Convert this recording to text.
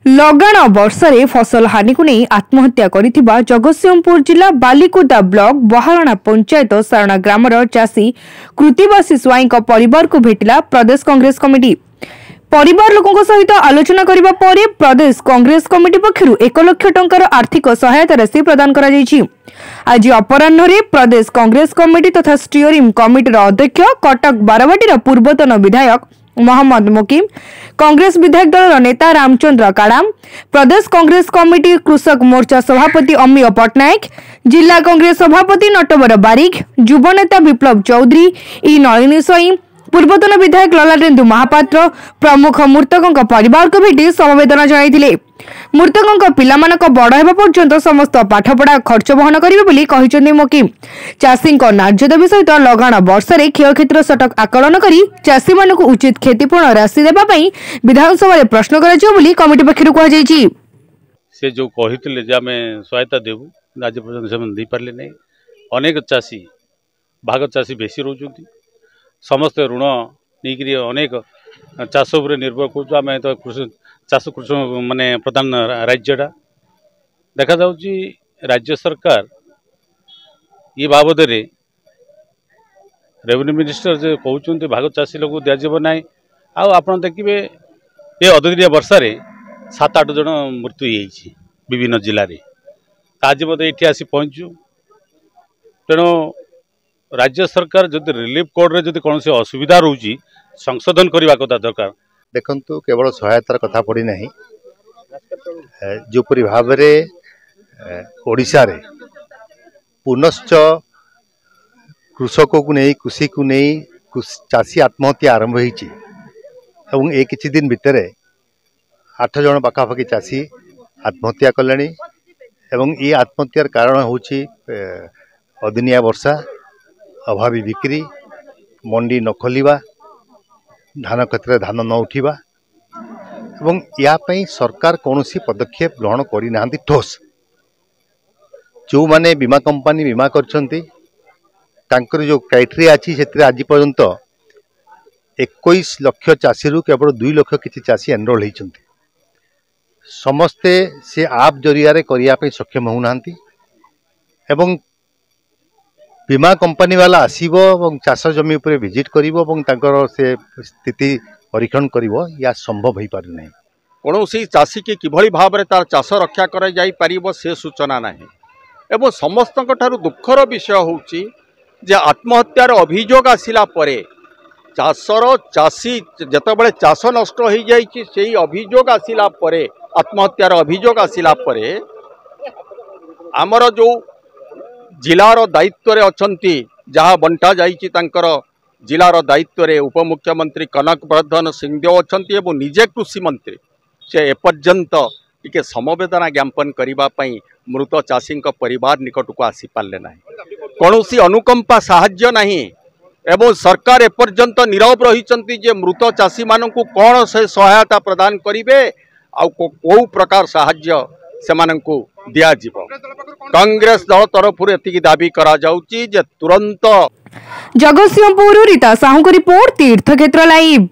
लगाण वर्षे फसल हानि को नहीं आत्महत्या करिथिबा जगतसिंहपुर जिला बालिकुदा ब्लॉक बहारणा पंचायत सारणा ग्रामर चाषी कृतिवासी स्वाई परिवार को भेटिला प्रदेश कांग्रेस कमिटी। परिवार लोकों सहित आलोचना करिबा परे प्रदेश कांग्रेस कमिटी पक्षरु 1 लाख टंकार आर्थिक सहायता राशि प्रदान करा जायछि। आज अपराह्न रे प्रदेश कांग्रेस कमिटी तथा स्टीयरिंग कमिटीर अध्यक्ष कटक बारवाटीर पूर्वतन विधायक मोहम्मद मुकीम, कांग्रेस विधायक दल नेता रामचंद्र काड़ाम, प्रदेश कांग्रेस कमिटी कृषक मोर्चा सभापति अमीय पट्टनायक, जिला कांग्रेस सभापति नटवर बारिक, युव नेता विप्लव चौधरी, ई नलिनी स्वाई, पूर्वतन विधायक ललाटेन्दु महापात्र प्रमुख मृतकों परिवार को भेटी समवेदना जणाइथिले। मृतकों पिलामानक बड़ हेबा पर्यंत समस्त पाठपढ़ा खर्च वहन करिवे बोली कहिसथि मुकीम। चाषी न्याय्य दाबी सहित लगाण वर्षे क्षयक्षतिर सटक आकलन करी चाषी मानक उचित क्षतिपूर्ण राशि देबा पई विधानसभा प्रश्न कराजियो बोली कमिटी पक्षरु कहा जायछि। से जो कहिथिले जे आमे सहायता देबु आज पर्यंत से दे पारले नै। अनेक चाषी भाग चाषी बेसी रहउछन्ति, समस्त ऋण नहीं अनेक चाष उपर निर्भर कर आम तो चाष कृषि माने प्रधान राज्यटा देखा जाउची। राज्य सरकार ये बाबद रेवेन्यू मिनिस्टर जो कहते भाग चाषी लोग दिज्व ना। आप देखिए ये अददिनिया वर्षारे 7-8 जन मृत्यु होती विभिन्न जिले में। आज मत ये आसी पहुँचु तेणु राज्य सरकार जदि रिलीफ कोड रे जदि कौन से असुविधा रोची संशोधन करने कथा दरकार। देखंतु केवल सहायतार कथा पड़ी नहीं, जोपरी भाव में ओडिशा रे पुनश्च कृषक को नहीं कृषि को नहीं चाषी आत्महत्या आरंभ होती एवं ए किछि दिन भितर 8 जन पाखापाखि चाषी आत्महत्या कले एवं ये आत्महत्यार कारण होची अदिनिया वर्षा, अभावी बिक्री, मंडी न खोलिबा, धान क्षेत्र में धान न उठिबा एवं या पई सरकार कौनसी पदक्षेप ग्रहण करि नाहंती ठोस। जो माने बीमा कंपनी बीमा करछंती तांकर जो क्राइटेरिया अछि सेतिर आज पर्यंत 21 लाख चाषी रु केवल 2 लाख किछि चाषी एनरोल होइछंती। समस्ते से आप जरिया रे करिया पई सक्षम होउनांती एवं बीमा कंपनी वाला आसीबो और चाष जमी उपर विजिट करिवो और तांकर से स्थिति परीक्षण करिवो या संभव हो पारि नहीं। कौन चाषी की किभली भाव में तार चाष रक्षा कर जाई पारिबो से सूचना नहीं। एवं समस्त दुखर विषय होउची जे आत्महत्यार अभियोग आसिला परे चाषर चाषी जतबेले चाष नष्ट हो जाइछि सेही अभियोग आसिला परे आत्महत्यार अभियोग आसिला परे आमर जो जिलार दायित्व रे अछंती जहाँ बंटा जाइछि तांकर जिलार दायित्व रे उपमुख्यमंत्री कनक वर्धन सिंहदेव अछंती एवं निजे कृषि मंत्री से एपर्यंत टिके समवेदना ज्ञापन करिबा पई मृत चाषी परिवार निकट को आसी पारले नाही। कौनसी अनुकंपा साहाय्य नहीं एवं सरकार एपर्यंत नीरव रहिचंती जे मृत चाषी मानकु कौन से सहायता प्रदान करिवे आ को प्रकार साहाय्य सेमानंकु दिया जीवो। कांग्रेस दल तरफ एति दाबी करा जाउची जे तुरंत। जगतसिंहपुर रीता साहू को रिपोर्ट, तीर्थक्षेत्र लाइव।